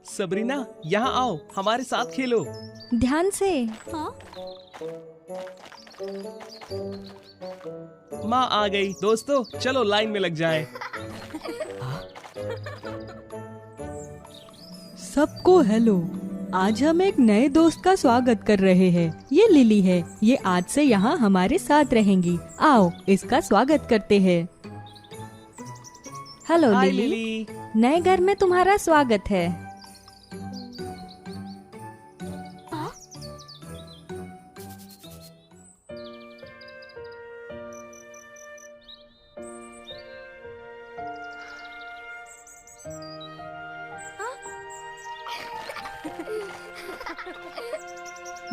Sabrina, यहाँ आओ, हमारे साथ खेलो। ध्यान से। हाँ? माँ आ गई। दोस्तों चलो लाइन में लग जाएं। सबको हेलो। आज हम एक नए दोस्त का स्वागत कर रहे हैं। ये लिली है। ये आज से यहाँ हमारे साथ रहेंगी। आओ इसका स्वागत करते हैं। Hello hi lily. लिली। नए घर में तुम्हारा स्वागत है।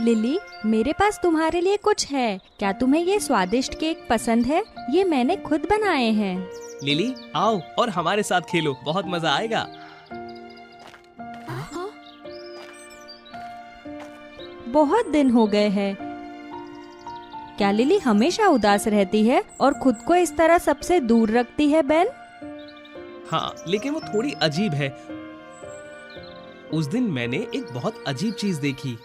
लिली, मेरे पास तुम्हारे लिए कुछ है। क्या तुम्हें ये स्वादिष्ट केक पसंद है? ये मैंने खुद बनाए हैं। लिली आओ और हमारे साथ खेलो, बहुत मजा आएगा। बहुत दिन हो गए हैं। क्या लिली हमेशा उदास रहती है और खुद को इस तरह सबसे दूर रखती है बेन? हाँ, लेकिन वो थोड़ी अजीब है। उस दिन मैंने एक बहुत अजीब चीज देखी।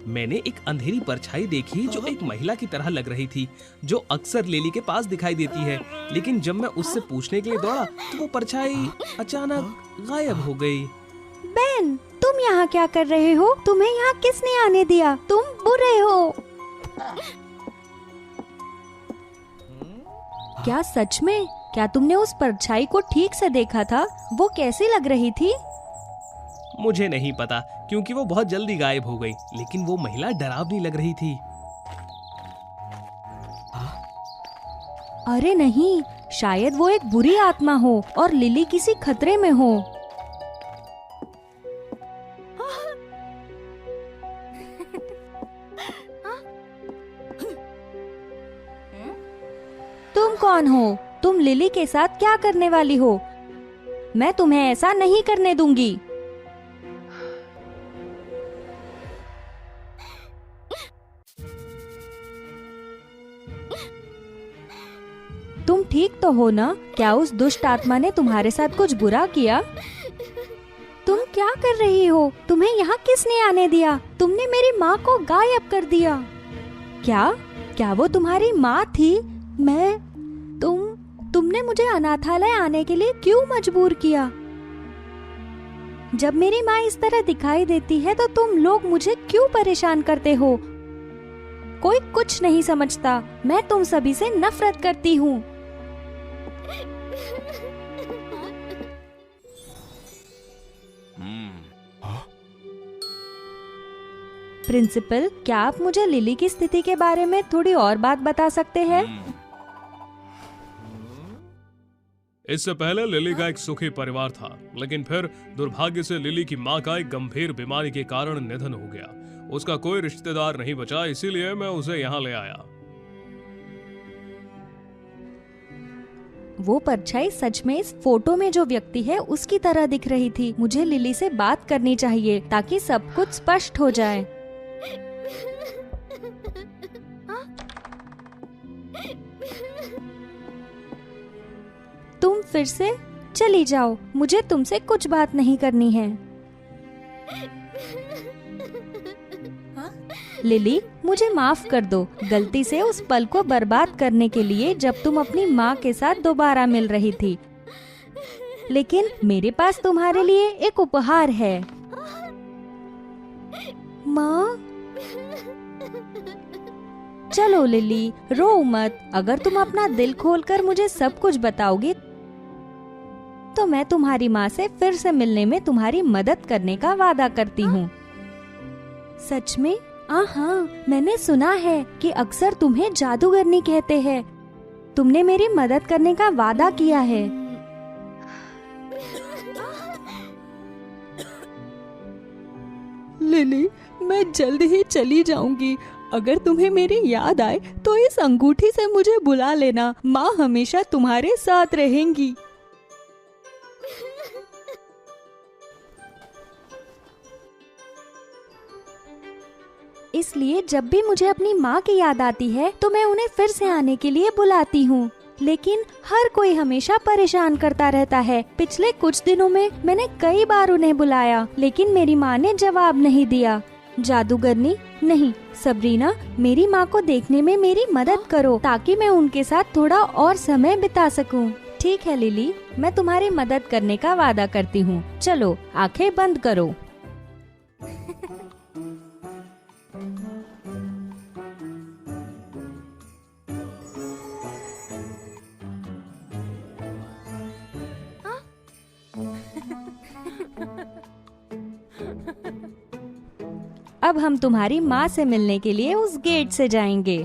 मैंने एक अंधेरी परछाई देखी जो एक महिला की तरह लग रही थी, जो अक्सर लिली के पास दिखाई देती है। लेकिन जब मैं उससे पूछने के लिए दौड़ा तो वो परछाई अचानक गायब हो गई। बेन, तुम यहाँ क्या कर रहे हो? तुम्हें यहाँ किसने आने दिया? तुम बुरे हो। क्या सच में? क्या तुमने उस परछाई को ठीक से देखा था? वो कैसी लग रही थी? मुझे नहीं पता, क्योंकि वो बहुत जल्दी गायब हो गई। लेकिन वो महिला डरावनी लग रही थी। अरे नहीं, शायद वो एक बुरी आत्मा हो और लिली किसी खतरे में हो। तुम कौन हो? तुम लिली के साथ क्या करने वाली हो? मैं तुम्हें ऐसा नहीं करने दूंगी। तुम ठीक तो हो ना? क्या उस दुष्ट आत्मा ने तुम्हारे साथ कुछ बुरा किया? तुम क्या कर रही हो? तुम्हें यहाँ किसने आने दिया? तुमने मेरी माँ को गायब कर दिया। क्या? क्या वो तुम्हारी माँ थी? तुमने मुझे अनाथालय आने के लिए क्यों मजबूर किया? जब मेरी माँ इस तरह दिखाई देती है तो तुम लोग मुझे क्यों परेशान करते हो? कोई कुछ नहीं समझता। मैं तुम सभी से नफरत करती हूँ। प्रिंसिपल, क्या आप मुझे लिली की स्थिति के बारे में थोड़ी और बात बता सकते हैं? इससे पहले लिली का एक सुखी परिवार था, लेकिन फिर दुर्भाग्य से लिली की मां का एक गंभीर बीमारी के कारण निधन हो गया। उसका कोई रिश्तेदार नहीं बचा, इसीलिए मैं उसे यहाँ ले आया। वो परछाई सच में इस फोटो में जो व्यक्ति है उसकी तरह दिख रही थी। मुझे लिली से बात करनी चाहिए ताकि सब कुछ स्पष्ट हो जाए। तुम फिर से चली जाओ। मुझे तुमसे कुछ बात नहीं करनी है। लिली, मुझे माफ कर दो गलती से उस पल को बर्बाद करने के लिए जब तुम अपनी माँ के साथ दोबारा मिल रही थी। लेकिन मेरे पास तुम्हारे लिए एक उपहार है। माँ? चलो लिली, रो मत। अगर तुम अपना दिल खोलकर मुझे सब कुछ बताओगी तो मैं तुम्हारी माँ से फिर से मिलने में तुम्हारी मदद करने का वादा करती हूँ। सच में? हाँ, मैंने सुना है कि अक्सर तुम्हें जादूगरनी कहते हैं। तुमने मेरी मदद करने का वादा किया है। लिली, मैं जल्द ही चली जाऊंगी। अगर तुम्हें मेरी याद आए तो इस अंगूठी से मुझे बुला लेना। माँ हमेशा तुम्हारे साथ रहेंगी। इसलिए जब भी मुझे अपनी माँ की याद आती है तो मैं उन्हें फिर से आने के लिए बुलाती हूँ। लेकिन हर कोई हमेशा परेशान करता रहता है। पिछले कुछ दिनों में मैंने कई बार उन्हें बुलाया, लेकिन मेरी माँ ने जवाब नहीं दिया। जादूगरनी, नहीं सबरीना, मेरी माँ को देखने में मेरी मदद करो ताकि मैं उनके साथ थोड़ा और समय बिता सकूं। ठीक है लिली, मैं तुम्हारी मदद करने का वादा करती हूँ। चलो आंखें बंद करो। अब हम तुम्हारी माँ से मिलने के लिए उस गेट से जाएंगे।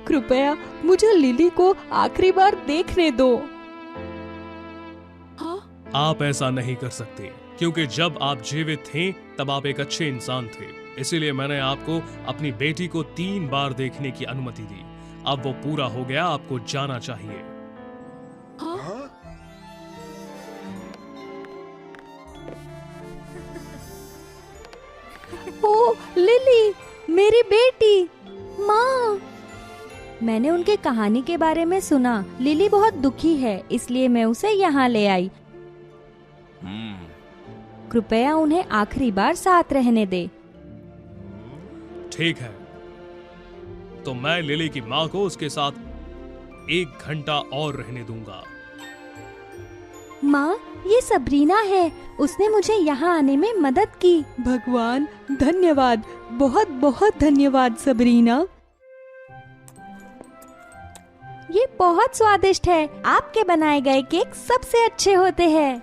कृपया मुझे लिली को आखिरी बार देखने दो। आप ऐसा नहीं कर सकते, क्योंकि जब आप जीवित थे तब आप एक अच्छे इंसान थे। इसीलिए मैंने आपको अपनी बेटी को 3 बार देखने की अनुमति दी। अब वो पूरा हो गया, आपको जाना चाहिए। ओ लिली, मेरी बेटी, माँ। मैंने उनकी कहानी के बारे में सुना। लिली बहुत दुखी है, इसलिए मैं उसे यहाँ ले आई। कृपया उन्हें आखिरी बार साथ रहने दे। ठीक है, तो मैं लिली की माँ को उसके साथ 1 घंटा और रहने दूंगा। माँ, ये सबरीना है। उसने मुझे यहाँ आने में मदद की। भगवान धन्यवाद, बहुत बहुत धन्यवाद सबरीना। ये बहुत स्वादिष्ट है। आपके बनाए गए केक सबसे अच्छे होते हैं।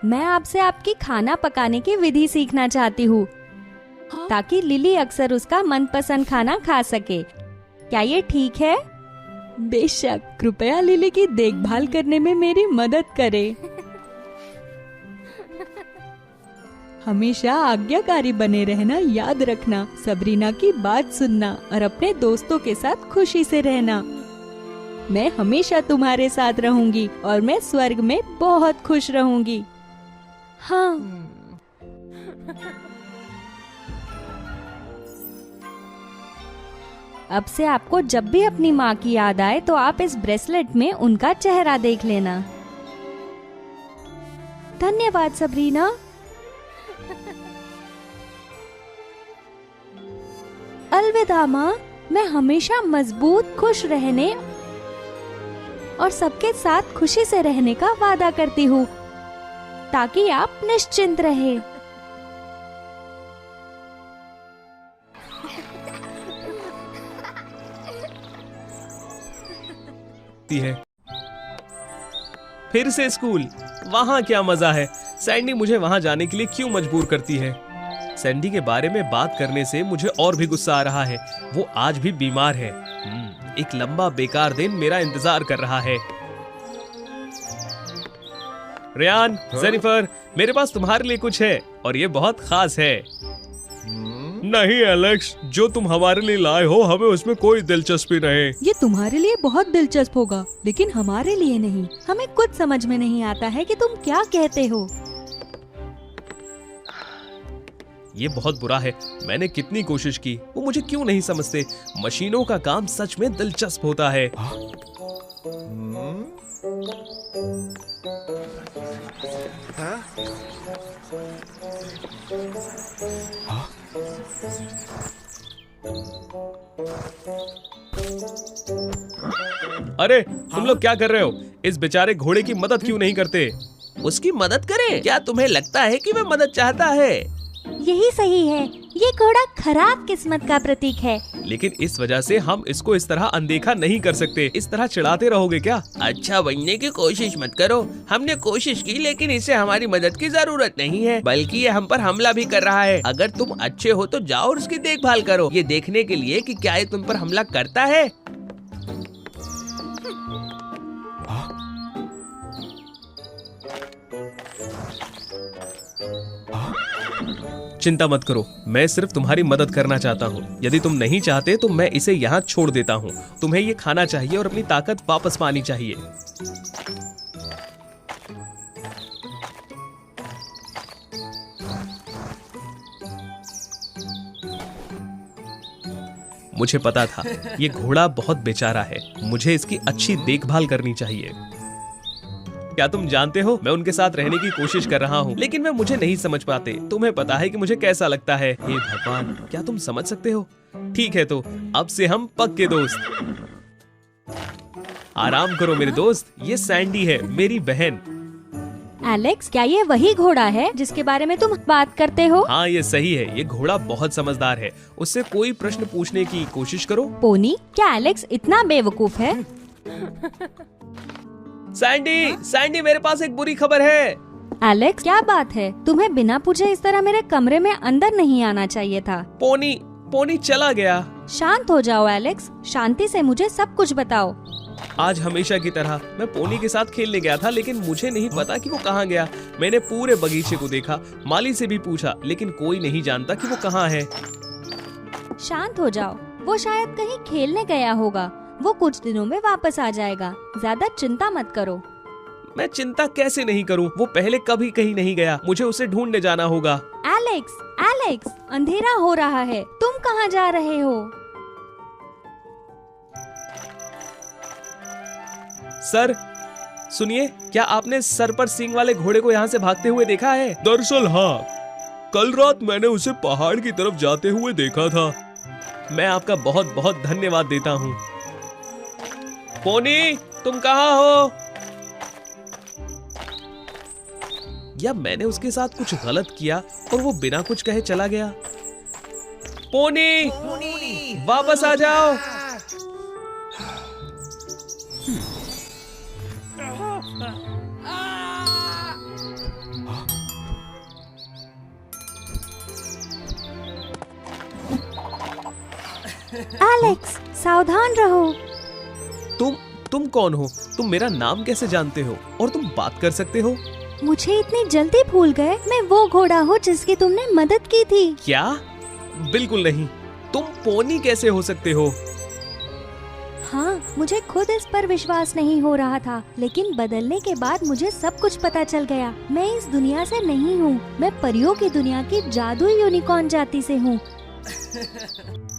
मैं आपसे आपकी खाना पकाने की विधि सीखना चाहती हूँ ताकि लिली अक्सर उसका मनपसंद खाना खा सके। क्या ये ठीक है? बेशक, कृपया लिली की देखभाल करने में मेरी मदद करें। हमेशा आज्ञाकारी बने रहना याद रखना, सबरीना की बात सुनना और अपने दोस्तों के साथ खुशी से रहना। मैं हमेशा तुम्हारे साथ रहूंगी और मैं स्वर्ग में बहुत खुश रहूंगी। हाँ। अब से आपको जब भी अपनी माँ की याद आए तो आप इस ब्रेसलेट में उनका चेहरा देख लेना। धन्यवाद सबरीना। अलविदा माँ, मैं हमेशा मजबूत, खुश रहने और सबके साथ खुशी से रहने का वादा करती हूँ ताकि आप निश्चिंत रहे। है फिर से स्कूल, वहाँ क्या मजा है। सैंडी मुझे वहाँ जाने के लिए क्यों मजबूर करती है? सैंडी के बारे में बात करने से मुझे और भी गुस्सा आ रहा है। वो आज भी बीमार है। एक लंबा बेकार दिन मेरा इंतजार कर रहा है। रियान, जेनिफर, मेरे पास तुम्हारे लिए कुछ है और ये बहुत खास है। नहीं एलेक्स, जो तुम हमारे लिए लाए हो हमें उसमें कोई दिलचस्पी नहीं। ये तुम्हारे लिए बहुत दिलचस्प होगा, लेकिन हमारे लिए नहीं। हमें कुछ समझ में नहीं आता है कि तुम क्या कहते हो। ये बहुत बुरा है। मैंने कितनी कोशिश की, वो मुझे क्यों नहीं समझते। मशीनों का काम सच में दिलचस्प होता है। अरे तुम लोग क्या कर रहे हो? इस बेचारे घोड़े की मदद क्यों नहीं करते? उसकी मदद करें? क्या तुम्हें लगता है कि वह मदद चाहता है? यही सही है। ये घोड़ा खराब किस्मत का प्रतीक है। लेकिन इस वजह से हम इसको इस तरह अनदेखा नहीं कर सकते। इस तरह चिढ़ाते रहोगे क्या? अच्छा बनने की कोशिश मत करो। हमने कोशिश की, लेकिन इसे हमारी मदद की जरूरत नहीं है, बल्कि ये हम पर हमला भी कर रहा है। अगर तुम अच्छे हो तो जाओ और उसकी देखभाल करो, ये देखने के लिए कि क्या ये तुम पर हमला करता है। चिंता मत करो, मैं सिर्फ तुम्हारी मदद करना चाहता हूँ। यदि तुम नहीं चाहते तो मैं इसे यहाँ छोड़ देता हूँ। तुम्हें ये खाना चाहिए और अपनी ताकत वापस पानी चाहिए। मुझे पता था ये घोड़ा बहुत बेचारा है, मुझे इसकी अच्छी देखभाल करनी चाहिए। क्या तुम जानते हो, मैं उनके साथ रहने की कोशिश कर रहा हूँ, लेकिन वे मुझे नहीं समझ पाते। तुम्हें पता है कि मुझे कैसा लगता है। हे भगवान, क्या तुम समझ सकते हो? ठीक है, तो अब से हम पक्के दोस्त। आराम करो मेरे दोस्त, ये सैंडी है, मेरी बहन। एलेक्स, क्या ये वही घोड़ा है जिसके बारे में तुम बात करते हो? हाँ, ये सही है। ये घोड़ा बहुत समझदार है, उससे कोई प्रश्न पूछने की कोशिश करो। पोनी, क्या एलेक्स इतना बेवकूफ है? सैंडी, सैंडी, मेरे पास एक बुरी खबर है। एलेक्स, क्या बात है? तुम्हें बिना पूछे इस तरह मेरे कमरे में अंदर नहीं आना चाहिए था। पोनी चला गया। शांत हो जाओ एलेक्स, शांति से मुझे सब कुछ बताओ। आज हमेशा की तरह मैं पोनी के साथ खेलने गया था, लेकिन मुझे नहीं पता कि वो कहाँ गया। मैंने पूरे बगीचे को देखा, माली से भी पूछा, लेकिन कोई नहीं जानता कि वो कहाँ है। शांत हो जाओ, वो शायद कहीं खेलने गया होगा। वो कुछ दिनों में वापस आ जाएगा, ज्यादा चिंता मत करो। मैं चिंता कैसे नहीं करूं? वो पहले कभी कहीं नहीं गया, मुझे उसे ढूंढने जाना होगा। एलेक्स, एलेक्स, अंधेरा हो रहा है, तुम कहाँ जा रहे हो? सर, सुनिए, क्या आपने सर पर सींग वाले घोड़े को यहाँ से भागते हुए देखा है? दरअसल हाँ, कल रात मैंने उसे पहाड़ की तरफ जाते हुए देखा था। मैं आपका बहुत बहुत धन्यवाद देता हूँ। पोनी, तुम कहाँ हो? या मैंने उसके साथ कुछ गलत किया और वो बिना कुछ कहे चला गया? पोनी, वापस आ जाओ। एलेक्स, सावधान रहो। तुम कौन हो? तुम मेरा नाम कैसे जानते हो? और तुम बात कर सकते हो? मुझे इतनी जल्दी भूल गए? मैं वो घोड़ा हूँ जिसकी तुमने मदद की थी। क्या? बिल्कुल नहीं। तुम पोनी कैसे हो सकते हो? हाँ, मुझे खुद इस पर विश्वास नहीं हो रहा था, लेकिन बदलने के बाद मुझे सब कुछ पता चल गया। मैं इस दुनिया से नहीं हूँ, मैं परियों की दुनिया की जादुई यूनिकॉर्न जाति से हूँ।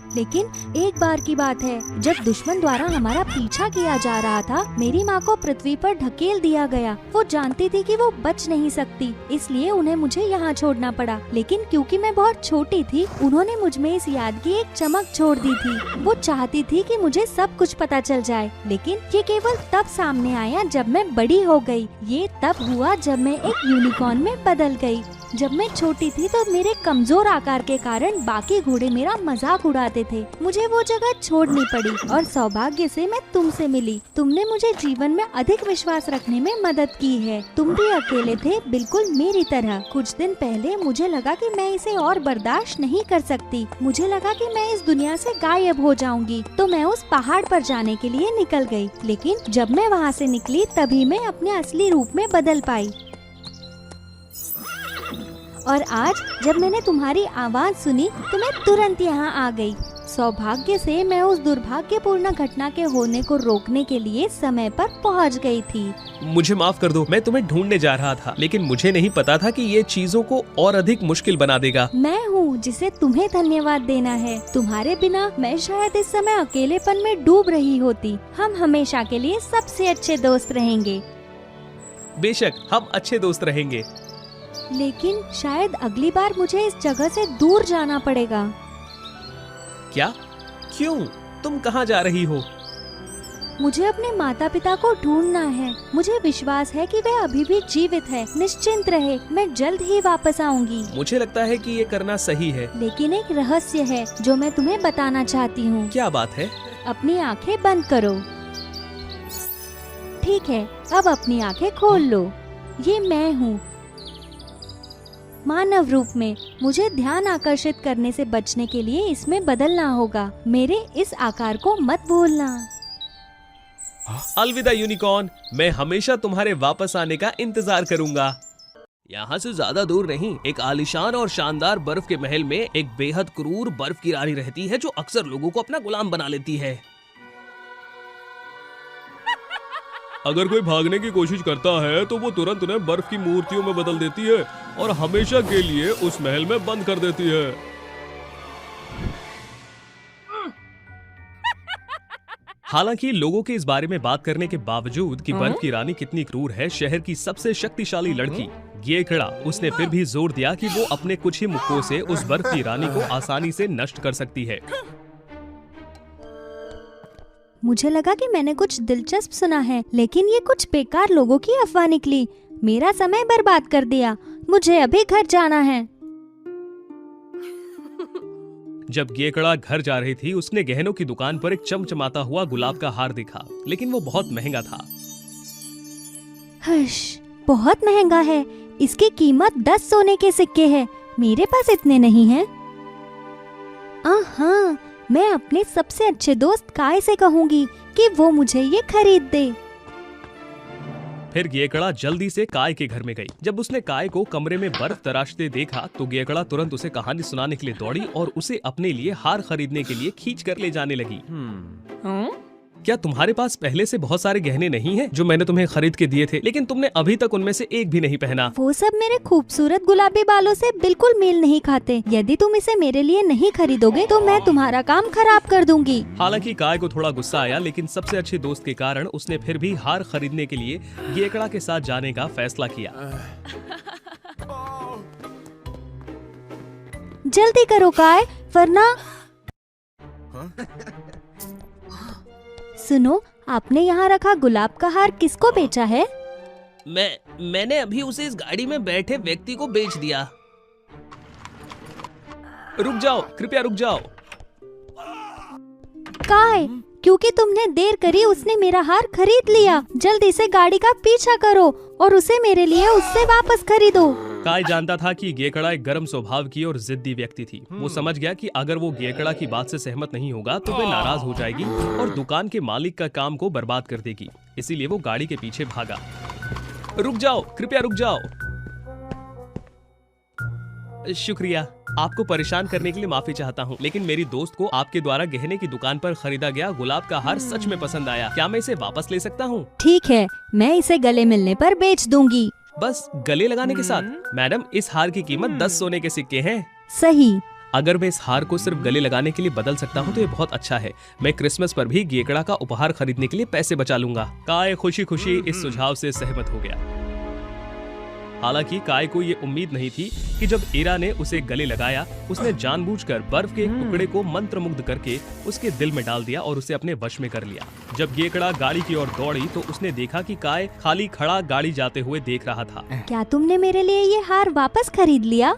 लेकिन एक बार की बात है, जब दुश्मन द्वारा हमारा पीछा किया जा रहा था, मेरी माँ को पृथ्वी पर ढकेल दिया गया। वो जानती थी कि वो बच नहीं सकती, इसलिए उन्हें मुझे यहाँ छोड़ना पड़ा। लेकिन क्योंकि मैं बहुत छोटी थी, उन्होंने मुझ में इस याद की एक चमक छोड़ दी थी। वो चाहती थी कि मुझे सब कुछ पता चल जाए, लेकिन ये केवल तब सामने आया जब मैं बड़ी हो गई। ये तब हुआ जब मैं एक यूनिकॉर्न में बदल गई। जब मैं छोटी थी तो मेरे कमजोर आकार के कारण बाकी घोड़े मेरा मजाक उड़ाते थे। मुझे वो जगह छोड़नी पड़ी और सौभाग्य से मैं तुमसे मिली। तुमने मुझे जीवन में अधिक विश्वास रखने में मदद की है। तुम भी अकेले थे, बिल्कुल मेरी तरह। कुछ दिन पहले मुझे लगा कि मैं इसे और बर्दाश्त नहीं कर सकती। मुझे लगा कि मैं इस दुनिया से गायब हो जाऊंगी, तो मैं उस पहाड़ पर जाने के लिए निकल गई। लेकिन जब मैं वहाँ से निकली, तभी मैं अपने असली रूप में बदल पाई। और आज जब मैंने तुम्हारी आवाज सुनी तो मैं तुरंत यहाँ आ गई। सौभाग्य से मैं उस दुर्भाग्यपूर्ण घटना के होने को रोकने के लिए समय पर पहुँच गई थी। मुझे माफ कर दो, मैं तुम्हें ढूंढने जा रहा था, लेकिन मुझे नहीं पता था कि ये चीजों को और अधिक मुश्किल बना देगा। मैं हूँ जिसे तुम्हें धन्यवाद देना है। तुम्हारे बिना मैं शायद इस समय अकेलेपन में डूब रही होती। हम हमेशा के लिए सबसे अच्छे दोस्त रहेंगे। बेशक, हम अच्छे दोस्त रहेंगे। लेकिन शायद अगली बार मुझे इस जगह से दूर जाना पड़ेगा। क्या? क्यों? तुम कहाँ जा रही हो? मुझे अपने माता पिता को ढूंढना है। मुझे विश्वास है कि वे अभी भी जीवित है। निश्चिंत रहे, मैं जल्द ही वापस आऊंगी। मुझे लगता है कि ये करना सही है। लेकिन एक रहस्य है जो मैं तुम्हें बताना चाहती हूँ। क्या बात है? अपनी आंखें बंद करो। ठीक है, अब अपनी आंखें खोल लो। ये मैं हूँ, मानव रूप में। मुझे ध्यान आकर्षित करने से बचने के लिए इसमें बदलना होगा। मेरे इस आकार को मत भूलना। अलविदा यूनिकॉर्न, मैं हमेशा तुम्हारे वापस आने का इंतजार करूंगा। यहाँ से ज्यादा दूर नहीं, एक आलीशान और शानदार बर्फ के महल में एक बेहद क्रूर बर्फ की रानी रहती है जो अक्सर लोगों को अपना गुलाम बना लेती है। अगर कोई भागने की कोशिश करता है तो वो तुरंत उन्हें बर्फ की मूर्तियों में बदल देती है और हमेशा के लिए उस महल में बंद कर देती है। हालांकि लोगों के इस बारे में बात करने के बावजूद कि बर्फ की रानी कितनी क्रूर है, शहर की सबसे शक्तिशाली लड़की गेकड़ा, उसने फिर भी जोर दिया कि वो अपने कुछ ही मुक्कों से उस बर्फ की रानी को आसानी से नष्ट कर सकती है। मुझे लगा कि मैंने कुछ दिलचस्प सुना है, लेकिन ये कुछ बेकार लोगों की अफवाह निकली। मेरा समय बर्बाद कर दिया। मुझे अभी घर जाना है। जब गेकड़ा घर जा रही थी, उसने गहनों की दुकान पर एक चमचमाता हुआ गुलाब का हार देखा, लेकिन वो बहुत महंगा था। हश, बहुत महंगा है। इसकी कीमत 10 सोने के सिक्के हैं। मेरे पास इतने नहीं हैं। हाँ, मैं अपने सबसे अच्छे दोस्त काय से कहूंगी कि वो मुझे ये खरीद दे। फिर गेकड़ा जल्दी से काय के घर में गई। जब उसने काय को कमरे में बर्फ तराशते देखा तो गेकड़ा तुरंत उसे कहानी सुनाने के लिए दौड़ी और उसे अपने लिए हार खरीदने के लिए खींच कर ले जाने लगी। क्या तुम्हारे पास पहले से बहुत सारे गहने नहीं हैं जो मैंने तुम्हें खरीद के दिए थे, लेकिन तुमने अभी तक उनमें से एक भी नहीं पहना? वो सब मेरे खूबसूरत गुलाबी बालों से बिल्कुल मेल नहीं खाते। यदि तुम इसे मेरे लिए नहीं खरीदोगे तो मैं तुम्हारा काम खराब कर दूंगी। हालांकि काय को थोड़ा गुस्सा आया, लेकिन सबसे अच्छे दोस्त के कारण उसने फिर भी हार खरीदने के लिए गेकड़ा के साथ जाने का फैसला किया। जल्दी करो काय, वरना सुनो, आपने यहाँ रखा गुलाब का हार किसको बेचा है? मैंने अभी उसे इस गाड़ी में बैठे व्यक्ति को बेच दिया। रुक जाओ, कृपया रुक जाओ। काय, क्योंकि तुमने देर करी उसने मेरा हार खरीद लिया। जल्दी से गाड़ी का पीछा करो और उसे मेरे लिए उससे वापस खरीदो। काय जानता था कि गेकड़ा एक गर्म स्वभाव की और जिद्दी व्यक्ति थी। वो समझ गया कि अगर वो गेकड़ा की बात से सहमत नहीं होगा तो वे नाराज हो जाएगी और दुकान के मालिक का काम को बर्बाद कर देगी। इसीलिए वो गाड़ी के पीछे भागा। रुक जाओ, कृपया रुक जाओ। शुक्रिया, आपको परेशान करने के लिए माफी चाहता हूँ, लेकिन मेरी दोस्त को आपके द्वारा गहने की दुकान पर खरीदा गया गुलाब का हार सच में पसंद आया। क्या मैं इसे वापस ले सकता हूँ? ठीक है, मैं इसे गले मिलने पर बेच दूंगी। बस गले लगाने के साथ? मैडम, इस हार की कीमत 10 सोने के सिक्के हैं। सही। अगर मैं इस हार को सिर्फ गले लगाने के लिए बदल सकता हूँ तो ये बहुत अच्छा है। मैं क्रिसमस पर भी गेकड़ा का उपहार खरीदने के लिए पैसे बचा लूंगा। काय खुशी खुशी इस सुझाव से सहमत हो गया। हालांकि काय को ये उम्मीद नहीं थी कि जब ईरा ने उसे गले लगाया, उसने जानबूझकर बर्फ के एक टुकड़े को मंत्रमुग्ध करके उसके दिल में डाल दिया और उसे अपने वश में कर लिया। जब गेकड़ा गाड़ी की ओर दौड़ी तो उसने देखा कि काय खाली खड़ा गाड़ी जाते हुए देख रहा था। क्या तुमने मेरे लिए ये हार वापस खरीद लिया?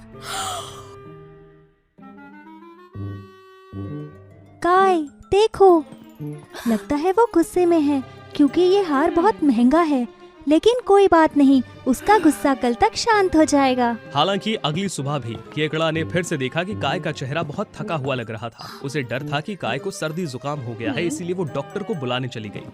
काय, देखो, लगता है वो गुस्से में है क्योंकि ये हार बहुत महंगा है। लेकिन कोई बात नहीं, उसका गुस्सा कल तक शांत हो जाएगा। हालांकि अगली सुबह भी गेकड़ा ने फिर से देखा कि काय का चेहरा बहुत थका हुआ लग रहा था। उसे डर था कि काय को सर्दी जुकाम हो गया है, इसीलिए वो डॉक्टर को बुलाने चली गई।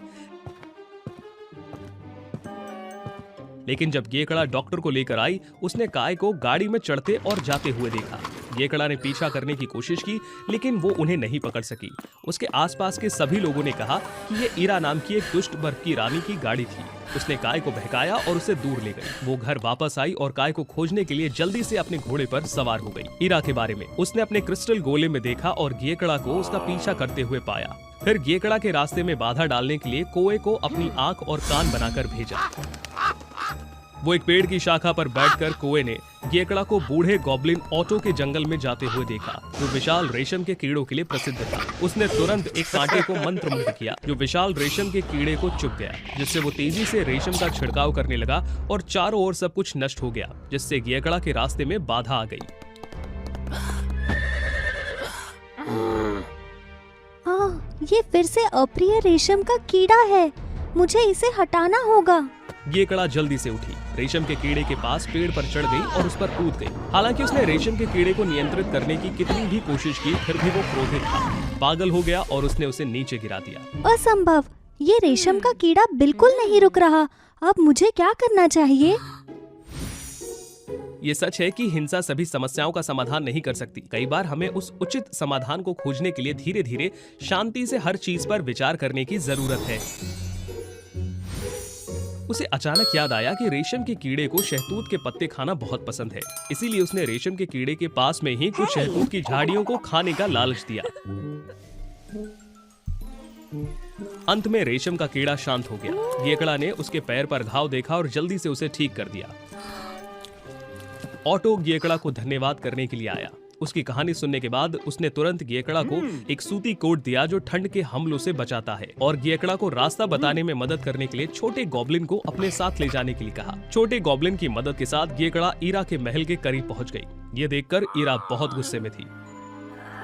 लेकिन जब गेकड़ा डॉक्टर को लेकर आई, उसने काय को गाड़ी में चढ़ते और जाते हुए देखा। गेकड़ा ने पीछा करने की कोशिश की, लेकिन वो उन्हें नहीं पकड़ सकी। उसके आसपास के सभी लोगों ने कहा कि ये ईरा नाम की एक दुष्ट बर्फ की रानी की गाड़ी थी। उसने काय को बहकाया और उसे दूर ले गई। वो घर वापस आई और काय को खोजने के लिए जल्दी से अपने घोड़े पर सवार हो गई। ईरा के बारे में उसने अपने क्रिस्टल गोले में देखा और गेकड़ा को उसका पीछा करते हुए पाया। फिर गेकड़ा के रास्ते में बाधा डालने के लिए कोए को अपनी आंख और कान बनाकर भेजा। वो एक पेड़ की शाखा पर बैठकर कोए ने गेकड़ा को बूढ़े गॉब्लिन ऑटो के जंगल में जाते हुए देखा, जो विशाल रेशम के कीड़ों के लिए प्रसिद्ध था। उसने तुरंत एक कांटे को मंत्रमुग्ध किया, जो विशाल रेशम के कीड़े को चुभ गया, जिससे वो तेजी से रेशम का छिड़काव करने लगा और चारों ओर सब कुछ नष्ट हो गया, जिससे गेकड़ा के रास्ते में बाधा आ गई। ये फिर से अप्रिय रेशम का कीड़ा है। मुझे इसे हटाना होगा। गेकड़ा जल्दी से उठी, रेशम के कीड़े के पास पेड़ पर चढ़ गई और उस पर कूद गई। हालांकि उसने रेशम के कीड़े को नियंत्रित करने की कितनी भी कोशिश की, फिर भी वो क्रोधित था, पागल हो गया और उसने उसे नीचे गिरा दिया। असंभव, ये रेशम का कीड़ा बिल्कुल नहीं रुक रहा। अब मुझे क्या करना चाहिए? ये सच है कि हिंसा सभी समस्याओं का समाधान नहीं कर सकती। कई बार हमें उस उचित समाधान को खोजने के लिए धीरे धीरे शांति से हर चीज पर विचार करने की जरूरत है। उसे अचानक याद आया कि रेशम के कीड़े को शहतूत के पत्ते खाना बहुत पसंद है, इसीलिए उसने रेशम के कीड़े के पास में ही कुछ शहतूत की झाड़ियों को खाने का लालच दिया। अंत में रेशम का कीड़ा शांत हो गया। गेकड़ा ने उसके पैर पर घाव देखा और जल्दी से उसे ठीक कर दिया। ऑटो गेकड़ा को धन्यवाद करने के लिए आया। उसकी कहानी सुनने के बाद उसने तुरंत गेकड़ा को एक सूती कोट दिया जो ठंड के हमलों से बचाता है, और गेकड़ा को रास्ता बताने में मदद करने के लिए छोटे गॉब्लिन को अपने साथ ले जाने के लिए कहा। छोटे गॉब्लिन की मदद के साथ गेकड़ा ईरा के महल के करीब पहुंच गई। ये देखकर ईरा बहुत गुस्से में थी।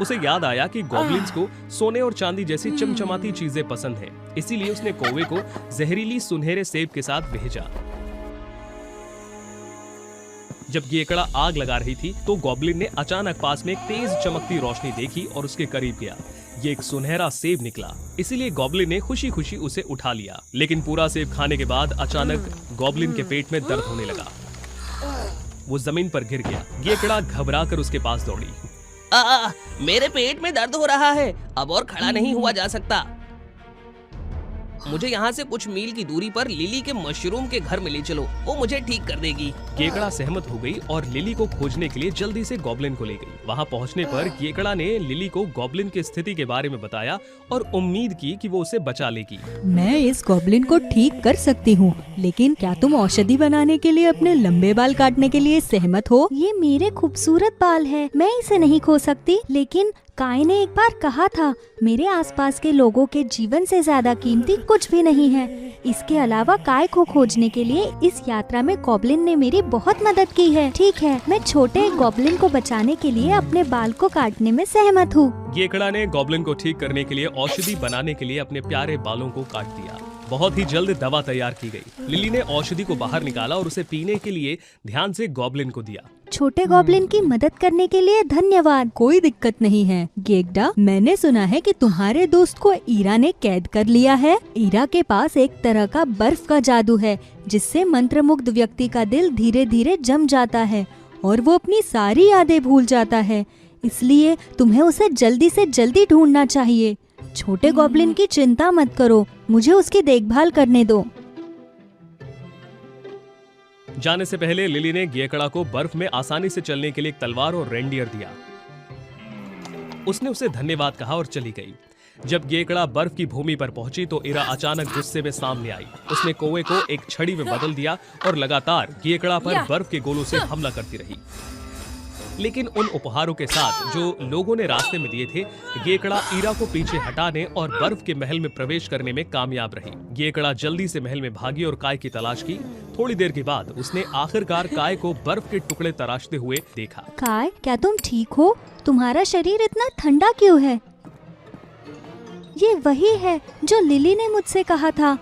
उसे याद आया कि गॉब्लिन्स को सोने और चांदी जैसी चमचमाती चीजें पसंद हैं, इसीलिए उसने कौवे को जहरीली सुनहरे सेब के साथ भेजा। जब गेकड़ा आग लगा रही थी तो गॉब्लिन ने अचानक पास में एक तेज चमकती रोशनी देखी और उसके करीब गया। ये एक सुनहरा सेब निकला, इसीलिए गॉब्लिन ने खुशी खुशी उसे उठा लिया। लेकिन पूरा सेब खाने के बाद अचानक गॉब्लिन के पेट में दर्द होने लगा। वो जमीन पर गिर गया। गेकड़ा घबराकर उसके पास दौड़ी। मेरे पेट में दर्द हो रहा है, अब और खड़ा नहीं हुआ जा सकता। मुझे यहाँ से कुछ मील की दूरी पर लिली के मशरूम के घर में ले चलो, वो मुझे ठीक कर देगी। गेकड़ा सहमत हो गई और लिली को खोजने के लिए जल्दी से गॉब्लिन को ले गई। वहाँ पहुँचने पर गेकड़ा ने लिली को गॉब्लिन की स्थिति के बारे में बताया और उम्मीद की कि वो उसे बचा लेगी। मैं इस गॉब्लिन को ठीक कर सकती हूँ, लेकिन क्या तुम औषधि बनाने के लिए अपने लंबे बाल काटने के लिए सहमत हो? ये मेरे खूबसूरत बाल है, मैं इसे नहीं खो सकती। लेकिन काय ने एक बार कहा था, मेरे आसपास के लोगों के जीवन से ज्यादा कीमती कुछ भी नहीं है। इसके अलावा काय को खोजने के लिए इस यात्रा में गॉब्लिन ने मेरी बहुत मदद की है। ठीक है, मैं छोटे गॉब्लिन को बचाने के लिए अपने बाल को काटने में सहमत हूँ। गेकड़ा ने गॉब्लिन को ठीक करने के लिए औषधि बनाने के लिए अपने प्यारे बालों को काट दिया। बहुत ही जल्द दवा तैयार की गई। लिली ने औषधि को बाहर निकाला और उसे पीने के लिए ध्यान से गॉब्लिन को दिया। छोटे गॉब्लिन की मदद करने के लिए धन्यवाद। कोई दिक्कत नहीं है गेकड़ा, मैंने सुना है कि तुम्हारे दोस्त को ईरा ने कैद कर लिया है। ईरा के पास एक तरह का बर्फ का जादू है जिससे मंत्रमुग्ध व्यक्ति का दिल धीरे धीरे जम जाता है और वो अपनी सारी यादें भूल जाता है। इसलिए तुम्हें उसे जल्दी से जल्दी ढूंढना चाहिए। छोटे गॉब्लिन की चिंता मत करो, मुझे उसकी देखभाल करने दो। जाने से पहले लिली ने गेकड़ा को बर्फ में आसानी से चलने के लिए एक तलवार और रेंडियर दिया। उसने उसे धन्यवाद कहा और चली गई। जब गेकड़ा बर्फ की भूमि पर पहुंची तो ईरा अचानक गुस्से में सामने आई। उसने कौवे को एक छड़ी में बदल दिया और लगातार गेकड़ा पर बर्फ के गोलों से हमला करती रही। लेकिन उन उपहारों के साथ जो लोगों ने रास्ते में दिए थे, गेकड़ा ईरा को पीछे हटाने और बर्फ के महल में प्रवेश करने में कामयाब रही। गेकड़ा जल्दी से महल में भागी और काय की तलाश की। थोड़ी देर के बाद उसने आखिरकार काय को बर्फ के टुकड़े तराशते हुए देखा। काय, क्या तुम ठीक हो? तुम्हारा शरीर इतना ठंडा क्यों है? ये वही है जो लिली ने मुझसे कहा था।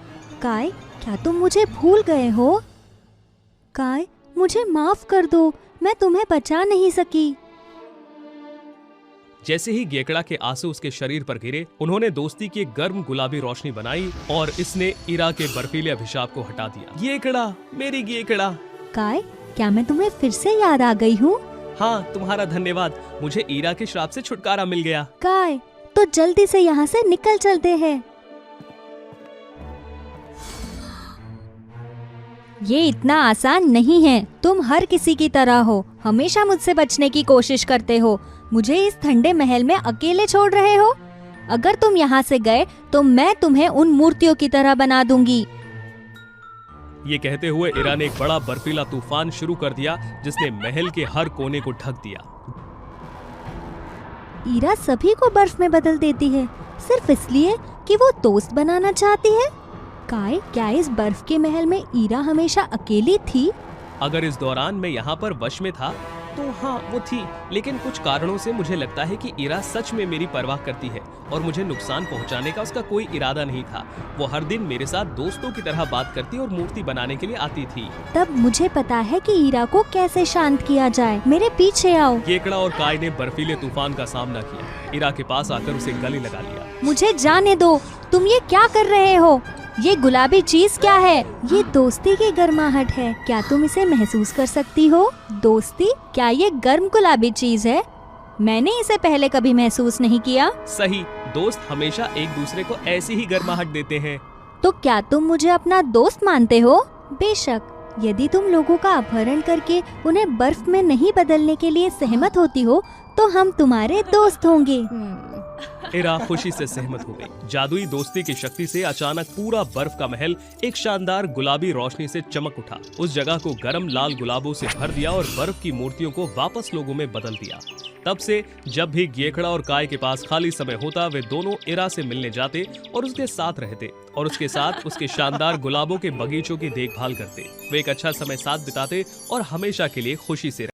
काय, क्या तुम मुझे भूल गए हो? काय, मुझे माफ कर दो, मैं तुम्हें बचा नहीं सकी। जैसे ही गेकड़ा के आंसू उसके शरीर पर गिरे, उन्होंने दोस्ती की एक गर्म गुलाबी रोशनी बनाई और इसने ईरा के बर्फीले अभिशाप को हटा दिया। गेकड़ा, मेरी गेकड़ा। काय, क्या मैं तुम्हें फिर से याद आ गई हूँ? हाँ, तुम्हारा धन्यवाद, मुझे ईरा के श्राप से छुटकारा मिल गया। काय, तो जल्दी से यहाँ से निकल चलते हैं। ये इतना आसान नहीं है। तुम हर किसी की तरह हो, हमेशा मुझसे बचने की कोशिश करते हो। मुझे इस ठंडे महल में अकेले छोड़ रहे हो? अगर तुम यहाँ से गए तो मैं तुम्हें उन मूर्तियों की तरह बना दूंगी। ये कहते हुए ईरा ने एक बड़ा बर्फीला तूफान शुरू कर दिया जिसने महल के हर कोने को ढक दिया। ईरा सभी को बर्फ में बदल देती है सिर्फ इसलिए कि वो दोस्त बनाना चाहती है। काय, क्या इस बर्फ के महल में ईरा हमेशा अकेली थी? अगर इस दौरान मैं यहाँ पर वश में था तो हाँ, वो थी, लेकिन कुछ कारणों से मुझे लगता है कि ईरा सच में मेरी परवाह करती है और मुझे नुकसान पहुँचाने का उसका कोई इरादा नहीं था। वो हर दिन मेरे साथ दोस्तों की तरह बात करती और मूर्ति बनाने के लिए आती थी। तब मुझे पता है कि ईरा को कैसे शांत किया जाए। मेरे पीछे आओ। गेकड़ा और काय ने बर्फीले तूफान का सामना किया। ईरा के पास आकर उसे गले लगा लिया। मुझे जाने दो, तुम ये क्या कर रहे हो? ये गुलाबी चीज क्या है? ये दोस्ती की गर्माहट है। क्या तुम इसे महसूस कर सकती हो? दोस्ती? क्या ये गर्म गुलाबी चीज है? मैंने इसे पहले कभी महसूस नहीं किया। सही, दोस्त हमेशा एक दूसरे को ऐसी ही गर्माहट देते हैं। तो क्या तुम मुझे अपना दोस्त मानते हो? बेशक। यदि तुम लोगों का अपहरण करके उन्हें बर्फ में नहीं बदलने के लिए सहमत होती हो तो हम तुम्हारे दोस्त होंगे। इरा खुशी से सहमत हो गई। जादुई दोस्ती की शक्ति से अचानक पूरा बर्फ का महल एक शानदार गुलाबी रोशनी से चमक उठा। उस जगह को गर्म लाल गुलाबों से भर दिया और बर्फ की मूर्तियों को वापस लोगों में बदल दिया। तब से जब भी गेखड़ा और काय के पास खाली समय होता, वे दोनों इरा से मिलने जाते और उसके साथ रहते और उसके साथ उसके शानदार गुलाबों के बगीचों की देखभाल करते। वे एक अच्छा समय साथ बिताते और हमेशा के लिए खुशी से